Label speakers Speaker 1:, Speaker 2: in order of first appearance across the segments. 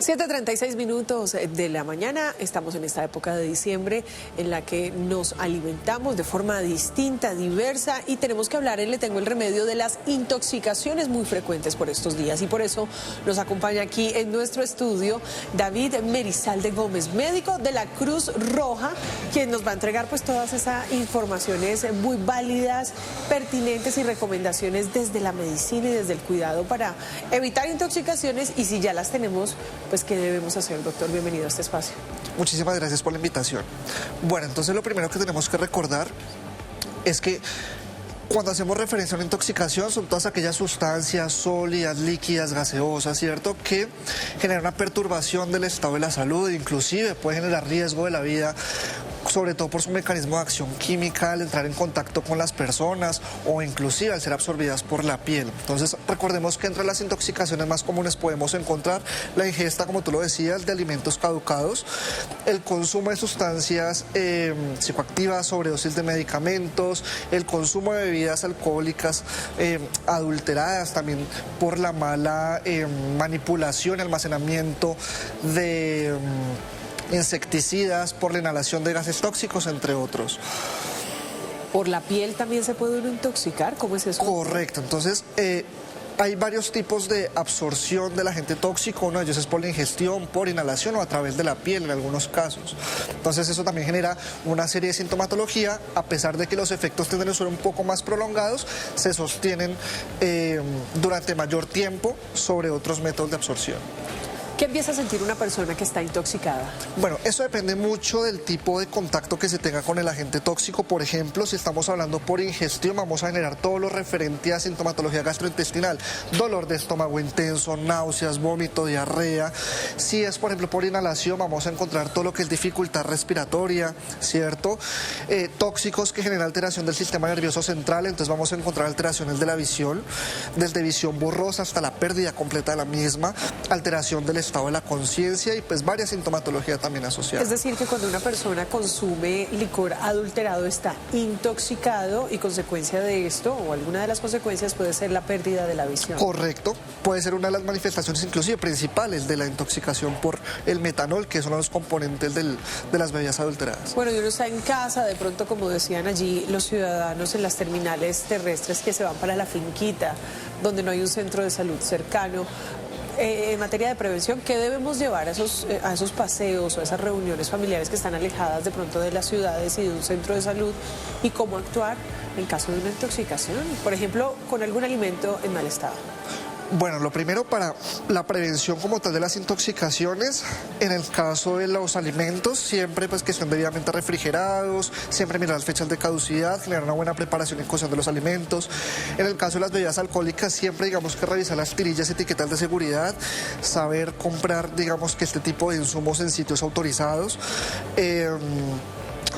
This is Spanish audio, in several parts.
Speaker 1: 7:36 de la mañana, estamos en esta época de diciembre en la que nos alimentamos de forma distinta, diversa y tenemos que hablar, le tengo el remedio de las intoxicaciones muy frecuentes por estos días y por eso nos acompaña aquí en nuestro estudio David Merizalde Gómez, médico de la Cruz Roja, quien nos va a entregar pues todas esas informaciones muy válidas, pertinentes y recomendaciones desde la medicina y desde el cuidado para evitar intoxicaciones y si ya las tenemos, pues ¿qué debemos hacer, doctor? Bienvenido a este espacio.
Speaker 2: Muchísimas gracias por la invitación. Bueno, entonces lo primero que tenemos que recordar es que cuando hacemos referencia a una intoxicación son todas aquellas sustancias sólidas, líquidas, gaseosas, ¿cierto? Que generan una perturbación del estado de la salud, inclusive puede generar riesgo de la vida, sobre todo por su mecanismo de acción química al entrar en contacto con las personas o inclusive al ser absorbidas por la piel. Entonces recordemos que entre las intoxicaciones más comunes podemos encontrar la ingesta, como tú lo decías, de alimentos caducados, el consumo de sustancias psicoactivas, sobredosis de medicamentos, el consumo de bebidas alcohólicas adulteradas, también por la mala manipulación y almacenamiento de insecticidas, por la inhalación de gases tóxicos, entre otros.
Speaker 1: ¿Por la piel también se puede uno intoxicar? ¿Cómo es eso?
Speaker 2: Correcto, entonces hay varios tipos de absorción del agente tóxico, uno de ellos es por la ingestión, por inhalación o a través de la piel en algunos casos. Entonces eso también genera una serie de sintomatología, a pesar de que los efectos tienden a ser un poco más prolongados, se sostienen durante mayor tiempo sobre otros métodos de absorción.
Speaker 1: ¿Qué empieza a sentir una persona que está intoxicada?
Speaker 2: Bueno, eso depende mucho del tipo de contacto que se tenga con el agente tóxico. Por ejemplo, si estamos hablando por ingestión, vamos a generar todo lo referente a sintomatología gastrointestinal, dolor de estómago intenso, náuseas, vómito, diarrea. Si es, por ejemplo, por inhalación, vamos a encontrar todo lo que es dificultad respiratoria, ¿cierto? Tóxicos que generan alteración del sistema nervioso central, entonces vamos a encontrar alteraciones de la visión, desde visión borrosa hasta la pérdida completa de la misma, alteración del estado de la conciencia y pues varias sintomatologías también asociadas.
Speaker 1: Es decir, que cuando una persona consume licor adulterado está intoxicado y consecuencia de esto o alguna de las consecuencias puede ser la pérdida de la visión.
Speaker 2: Correcto, puede ser una de las manifestaciones inclusive principales de la intoxicación por el metanol, que es uno de los componentes de las bebidas adulteradas.
Speaker 1: Bueno, y uno está en casa, de pronto como decían allí los ciudadanos en las terminales terrestres que se van para la finquita, donde no hay un centro de salud cercano. En materia de prevención, ¿qué debemos llevar a esos paseos o a esas reuniones familiares que están alejadas de pronto de las ciudades y de un centro de salud? ¿Y cómo actuar en caso de una intoxicación? Por ejemplo, con algún alimento en mal estado.
Speaker 2: Bueno, lo primero para la prevención como tal de las intoxicaciones, en el caso de los alimentos, siempre pues que estén debidamente refrigerados, siempre mirar las fechas de caducidad, generar una buena preparación y cocción de los alimentos. En el caso de las bebidas alcohólicas, siempre digamos que revisar las tirillas y etiquetas de seguridad, saber comprar digamos que este tipo de insumos en sitios autorizados.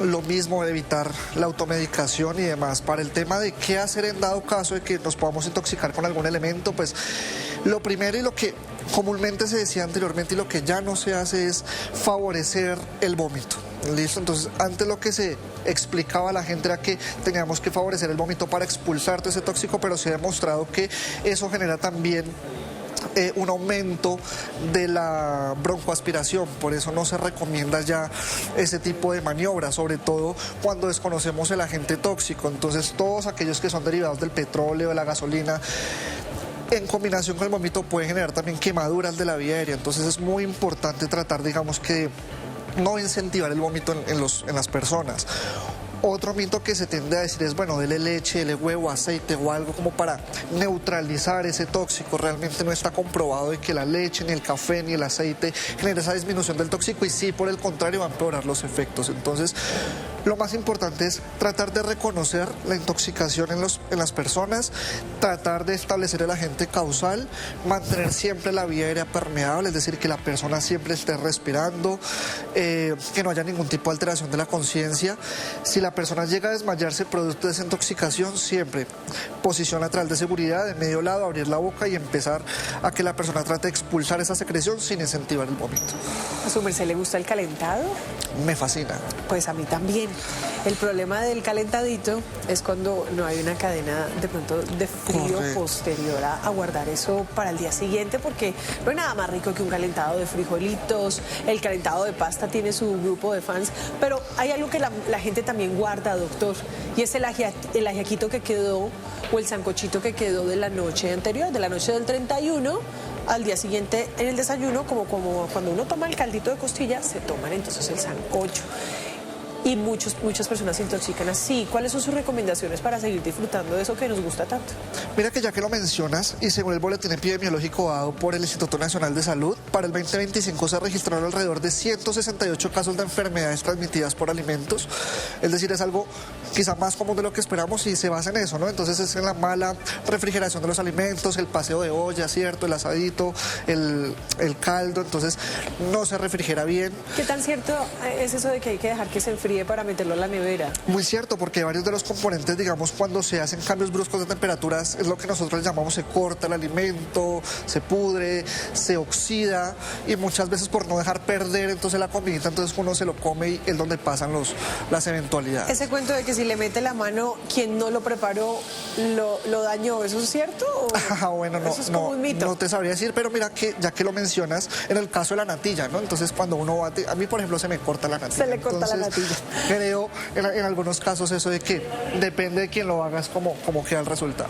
Speaker 2: Lo mismo, evitar la automedicación y demás. Para el tema de qué hacer en dado caso de que nos podamos intoxicar con algún elemento, pues lo primero y lo que comúnmente se decía anteriormente y lo que ya no se hace es favorecer el vómito. ¿Listo? Entonces, antes lo que se explicaba a la gente era que teníamos que favorecer el vómito para expulsar todo ese tóxico, pero se ha demostrado que eso genera también un aumento de la broncoaspiración, por eso no se recomienda ya ese tipo de maniobras, sobre todo cuando desconocemos el agente tóxico. Entonces todos aquellos que son derivados del petróleo, de la gasolina, en combinación con el vómito puede generar también quemaduras de la vía aérea, entonces es muy importante tratar digamos que no incentivar el vómito en las personas. Otro mito que se tiende a decir es, bueno, dele leche, dele huevo, aceite o algo como para neutralizar ese tóxico. Realmente no está comprobado de que la leche, ni el café, ni el aceite genere esa disminución del tóxico y sí, por el contrario, va a empeorar los efectos. Entonces, lo más importante es tratar de reconocer la intoxicación en las personas, tratar de establecer el agente causal, mantener siempre la vía aérea permeable, es decir, que la persona siempre esté respirando, que no haya ningún tipo de alteración de la conciencia. Si la persona llega a desmayarse producto de esa intoxicación, siempre posición lateral de seguridad, de medio lado, abrir la boca y empezar a que la persona trate de expulsar esa secreción sin incentivar el vómito.
Speaker 1: ¿A su merced le gusta el calentado?
Speaker 2: Me fascina.
Speaker 1: Pues a mí también. El problema del calentadito es cuando no hay una cadena de pronto de frío posterior a guardar eso para el día siguiente, porque no hay nada más rico que un calentado de frijolitos. El calentado de pasta tiene su grupo de fans, pero hay algo que la gente también guarda, doctor, y es el ajiaquito que quedó o el sancochito que quedó de la noche anterior, de la noche del 31. Al día siguiente en el desayuno, como cuando uno toma el caldito de costilla, se toman entonces el sancocho. Y muchas personas se intoxican así. ¿Cuáles son sus recomendaciones para seguir disfrutando de eso que nos gusta tanto?
Speaker 2: Mira que ya que lo mencionas, y según el boletín epidemiológico dado por el Instituto Nacional de Salud, para el 2025 se registraron alrededor de 168 casos de enfermedades transmitidas por alimentos. Es decir, es algo quizá más común de lo que esperamos y se basa en eso, ¿no? Entonces es en la mala refrigeración de los alimentos, el paseo de olla, ¿cierto? El asadito, el caldo, entonces no se refrigera bien.
Speaker 1: ¿Qué tan cierto es eso de que hay que dejar que se enfríe para meterlo a la nevera?
Speaker 2: Muy cierto, porque varios de los componentes, digamos, cuando se hacen cambios bruscos de temperaturas, es lo que nosotros llamamos se corta el alimento, se pudre, se oxida, y muchas veces por no dejar perder entonces la comidita, entonces uno se lo come y es donde pasan las eventualidades.
Speaker 1: Ese cuento de que si le mete la mano quien no lo preparó lo dañó, ¿eso es cierto?
Speaker 2: Bueno,
Speaker 1: ¿Eso es como un mito?
Speaker 2: No te sabría decir, pero mira que ya que lo mencionas, en el caso de la natilla, ¿no? Entonces cuando uno bate, a mí por ejemplo se me corta la natilla.
Speaker 1: Se le corta la natilla.
Speaker 2: Creo en algunos casos eso de que depende de quién lo haga, es como queda el resultado.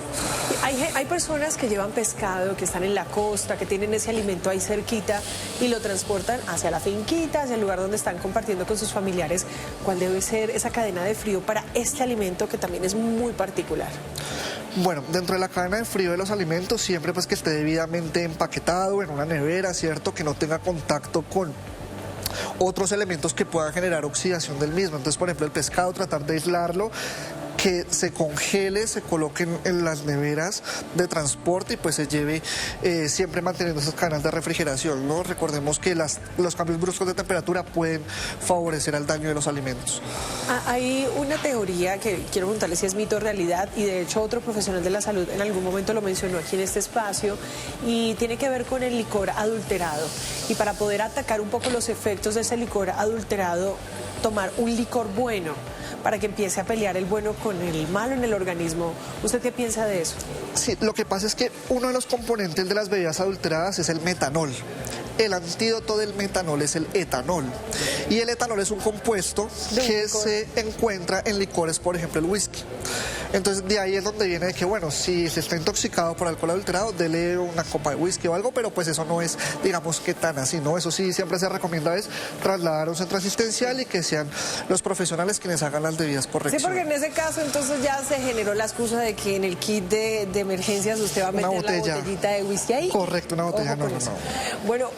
Speaker 1: Hay personas que llevan pescado, que están en la costa, que tienen ese alimento ahí cerquita y lo transportan hacia la finquita, hacia el lugar donde están compartiendo con sus familiares. ¿Cuál debe ser esa cadena de frío para este alimento que también es muy particular?
Speaker 2: Bueno, dentro de la cadena de frío de los alimentos, siempre pues que esté debidamente empaquetado en una nevera, ¿cierto? Que no tenga contacto con otros elementos que puedan generar oxidación del mismo. Entonces, por ejemplo, el pescado, tratar de aislarlo, que se congele, se coloque en las neveras de transporte y pues se lleve siempre manteniendo esas cadenas de refrigeración, ¿no? Recordemos que los cambios bruscos de temperatura pueden favorecer al daño de los alimentos.
Speaker 1: Hay una teoría que quiero preguntarle si es mito o realidad, y de hecho otro profesional de la salud en algún momento lo mencionó aquí en este espacio, y tiene que ver con el licor adulterado. Y para poder atacar un poco los efectos de ese licor adulterado, tomar un licor bueno para que empiece a pelear el bueno con el malo en el organismo. ¿Usted qué piensa de eso?
Speaker 2: Sí, lo que pasa es que uno de los componentes de las bebidas adulteradas es el metanol. El antídoto del metanol es el etanol. Y el etanol es un compuesto que se encuentra en licores, por ejemplo, el whisky. Entonces, de ahí es donde viene de que, bueno, si se está intoxicado por alcohol adulterado, dele una copa de whisky o algo, pero pues eso no es, digamos, que tan así, ¿no? Eso sí, siempre se recomienda es trasladar a un centro asistencial y que sean los profesionales quienes hagan las debidas correcciones.
Speaker 1: Sí, porque en ese caso entonces ya se generó la excusa de que en el kit de emergencias usted va a meter la botellita de whisky ahí.
Speaker 2: Correcto, una botella, no.
Speaker 1: Bueno,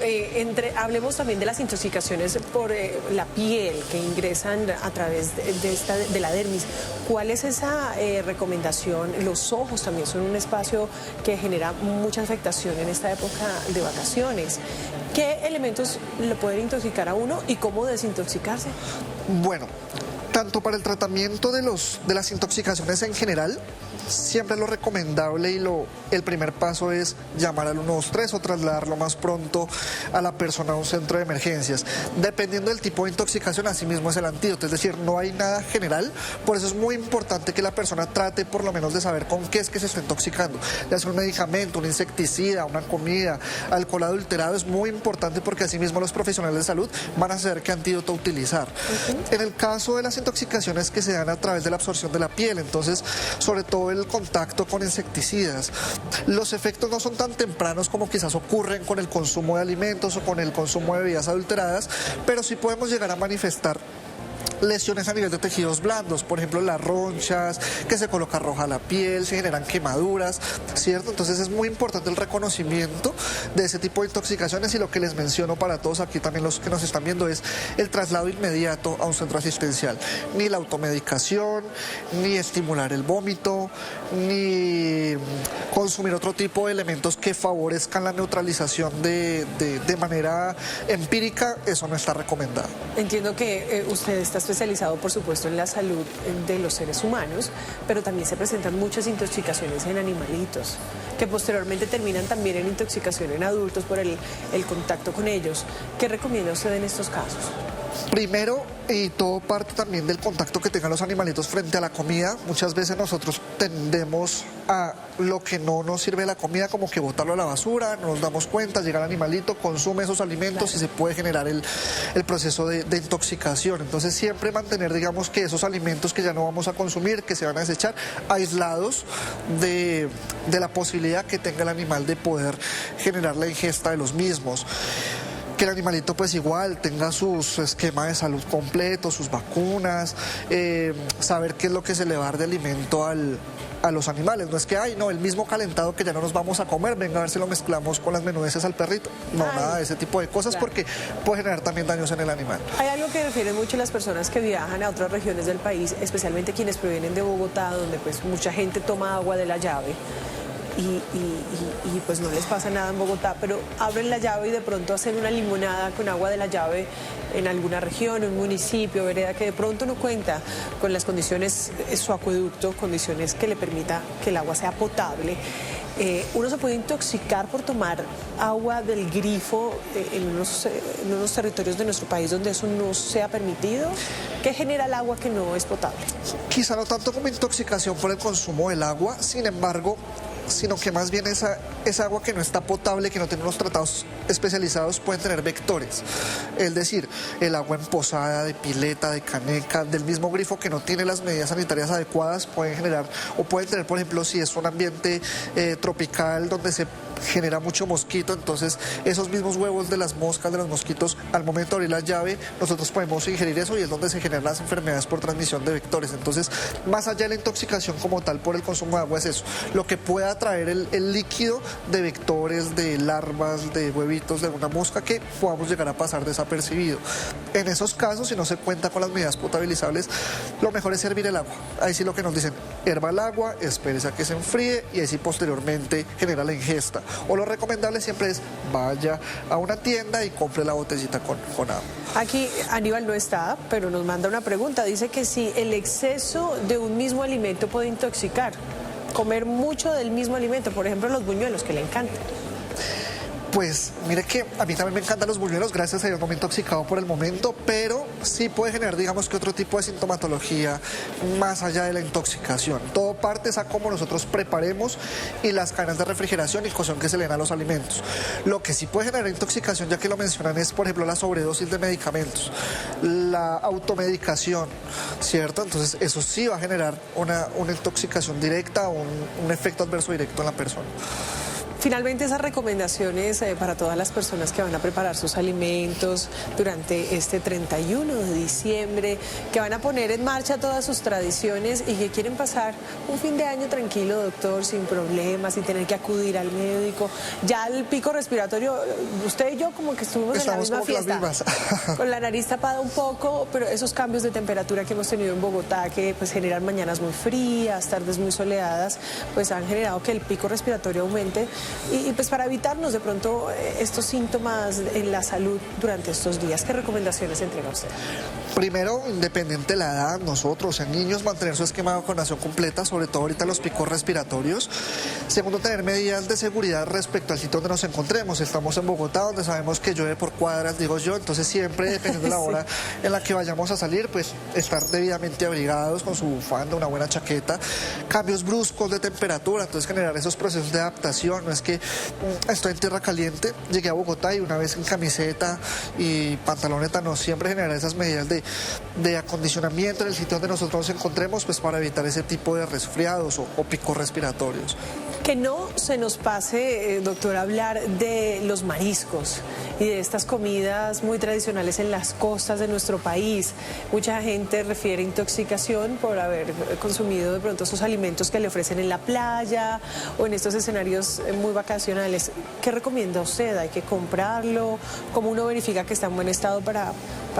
Speaker 1: hablemos también de las intoxicaciones por la piel que ingresan a través de la dermis. ¿Cuál es esa recomendación? Los ojos también son un espacio que genera mucha afectación en esta época de vacaciones. ¿Qué elementos le pueden intoxicar a uno y cómo desintoxicarse?
Speaker 2: Bueno, tanto para el tratamiento de las intoxicaciones en general, siempre lo recomendable y el primer paso es llamar al 123 o trasladarlo más pronto a la persona a un centro de emergencias. Dependiendo del tipo de intoxicación, así mismo es el antídoto, es decir, no hay nada general, por eso es muy importante que la persona trate por lo menos de saber con qué es que se está intoxicando, ya sea un medicamento, un insecticida, una comida, alcohol adulterado, es muy importante porque así mismo los profesionales de salud van a saber qué antídoto utilizar. En el caso de las intoxicaciones que se dan a través de la absorción de la piel, entonces, sobre todo el contacto con insecticidas. Los efectos no son tan tempranos como quizás ocurren con el consumo de alimentos o con el consumo de bebidas adulteradas, pero sí podemos llegar a manifestar lesiones a nivel de tejidos blandos, por ejemplo las ronchas, que se coloca roja la piel, se generan quemaduras, ¿cierto? Entonces es muy importante el reconocimiento de ese tipo de intoxicaciones y lo que les menciono para todos aquí también los que nos están viendo es el traslado inmediato a un centro asistencial. Ni la automedicación, ni estimular el vómito, ni consumir otro tipo de elementos que favorezcan la neutralización de manera empírica, eso no está recomendado.
Speaker 1: Entiendo que usted está especializado, por supuesto, en la salud de los seres humanos, pero también se presentan muchas intoxicaciones en animalitos, que posteriormente terminan también en intoxicación en adultos por el contacto con ellos. ¿Qué recomienda usted en estos casos?
Speaker 2: Primero, y todo parte también del contacto que tengan los animalitos frente a la comida. Muchas veces nosotros tendemos a lo que no nos sirve de la comida como que botarlo a la basura, no nos damos cuenta, llega el animalito, consume esos alimentos, claro, y se puede generar el proceso de intoxicación. Entonces siempre mantener, digamos, que esos alimentos que ya no vamos a consumir, que se van a desechar, aislados de la posibilidad que tenga el animal de poder generar la ingesta de los mismos. Que el animalito pues igual tenga su esquema de salud completo, sus vacunas, saber qué es lo que se le va a dar de alimento a los animales. No es que, ay, no, el mismo calentado que ya no nos vamos a comer, venga a ver si lo mezclamos con las menudeces al perrito. No, nada de ese tipo de cosas, claro, porque puede generar también daños en el animal.
Speaker 1: Hay algo que refieren mucho las personas que viajan a otras regiones del país, especialmente quienes provienen de Bogotá, donde pues mucha gente toma agua de la llave. Y pues no les pasa nada en Bogotá, pero abren la llave y de pronto hacen una limonada con agua de la llave en alguna región, un municipio, vereda, que de pronto no cuenta con las condiciones, su acueducto, condiciones que le permita que el agua sea potable. Uno se puede intoxicar por tomar agua del grifo en unos territorios de nuestro país donde eso no sea permitido. ¿Qué genera el agua que no es potable?
Speaker 2: Quizá no tanto como intoxicación por el consumo del agua, sin embargo, sino que más bien esa agua que no está potable, que no tiene unos tratados especializados, pueden tener vectores. Es decir, el agua emposada, de pileta, de caneca, del mismo grifo que no tiene las medidas sanitarias adecuadas, pueden generar, o pueden tener, por ejemplo, si es un ambiente tropical donde se genera mucho mosquito, entonces esos mismos huevos de las moscas, de los mosquitos, al momento de abrir la llave, nosotros podemos ingerir eso y es donde se generan las enfermedades por transmisión de vectores. Entonces, más allá de la intoxicación como tal por el consumo de agua es eso, lo que pueda atraer el líquido de vectores, de larvas, de huevitos de una mosca que podamos llegar a pasar desapercibido. En esos casos, si no se cuenta con las medidas potabilizables, lo mejor es hervir el agua. Ahí sí lo que nos dicen, herva el agua, espérese a que se enfríe y ahí sí posteriormente genera la ingesta. O lo recomendable siempre es vaya a una tienda y compre la botellita con agua.
Speaker 1: Aquí Aníbal no está, pero nos manda una pregunta. Dice que si el exceso de un mismo alimento puede intoxicar. Comer mucho del mismo alimento, por ejemplo los buñuelos, que le encantan.
Speaker 2: Pues mire que a mí también me encantan los buñuelos, gracias a Dios no me he intoxicado por el momento, pero sí puede generar, digamos, que otro tipo de sintomatología más allá de la intoxicación. Todo parte es a cómo nosotros preparemos y las cadenas de refrigeración y cocción que se le dan a los alimentos. Lo que sí puede generar intoxicación, ya que lo mencionan, es, por ejemplo, la sobredosis de medicamentos, la automedicación, ¿cierto? Entonces eso sí va a generar una intoxicación directa o un efecto adverso directo en la persona.
Speaker 1: Finalmente, esas recomendaciones para todas las personas que van a preparar sus alimentos durante este 31 de diciembre, que van a poner en marcha todas sus tradiciones y que quieren pasar un fin de año tranquilo, doctor, sin problemas, sin tener que acudir al médico. Ya el pico respiratorio, usted y yo como que estuvimos en la misma fiesta, con la nariz tapada un poco, pero esos cambios de temperatura que hemos tenido en Bogotá, que pues generan mañanas muy frías, tardes muy soleadas, pues han generado que el pico respiratorio aumente. Y pues para evitarnos de pronto estos síntomas en la salud durante estos días, ¿qué recomendaciones entrega usted?
Speaker 2: Primero, independiente de la edad, nosotros en niños mantener su esquema de vacunación completa, sobre todo ahorita los picos respiratorios. Segundo, tener medidas de seguridad respecto al sitio donde nos encontremos. Estamos en Bogotá, donde sabemos que llueve por cuadras, digo yo, entonces siempre, dependiendo de la hora en la que vayamos a salir, pues estar debidamente abrigados con su bufanda, una buena chaqueta. Cambios bruscos de temperatura, entonces generar esos procesos de adaptación. No es que estoy en tierra caliente, llegué a Bogotá y una vez en camiseta y pantaloneta, no, siempre generar esas medidas de acondicionamiento en el sitio donde nosotros nos encontremos, pues para evitar ese tipo de resfriados o picos respiratorios.
Speaker 1: Que no se nos pase, doctor, hablar de los mariscos y de estas comidas muy tradicionales en las costas de nuestro país. Mucha gente refiere intoxicación por haber consumido de pronto esos alimentos que le ofrecen en la playa o en estos escenarios muy vacacionales. ¿Qué recomienda usted? ¿Hay que comprarlo? ¿Cómo uno verifica que está en buen estado para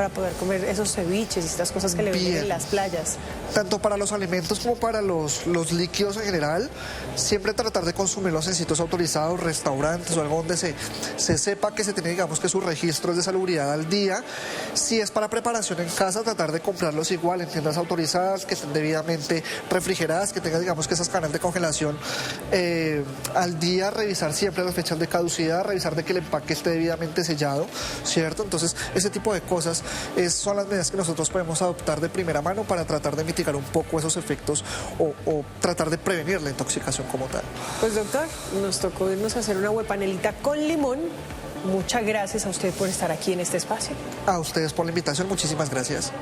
Speaker 1: poder comer esos ceviches y estas cosas que le venden en las playas?
Speaker 2: Tanto para los alimentos como para los líquidos en general, siempre tratar tratar de consumirlos en sitios autorizados, restaurantes o algo donde se sepa que se tiene, digamos, que sus registros de salubridad al día. Si es para preparación en casa, tratar de comprarlos igual en tiendas autorizadas, que estén debidamente refrigeradas, que tengan, digamos, que esas canales de congelación al día, revisar siempre las fechas de caducidad, revisar de que el empaque esté debidamente sellado, ¿cierto? Entonces, ese tipo de cosas son las medidas que nosotros podemos adoptar de primera mano para tratar de mitigar un poco esos efectos o tratar de prevenir la intoxicación como tal.
Speaker 1: Pues doctor, nos tocó irnos a hacer una huepanelita con limón. Muchas gracias a usted por estar aquí en este espacio.
Speaker 2: A ustedes por la invitación, muchísimas gracias.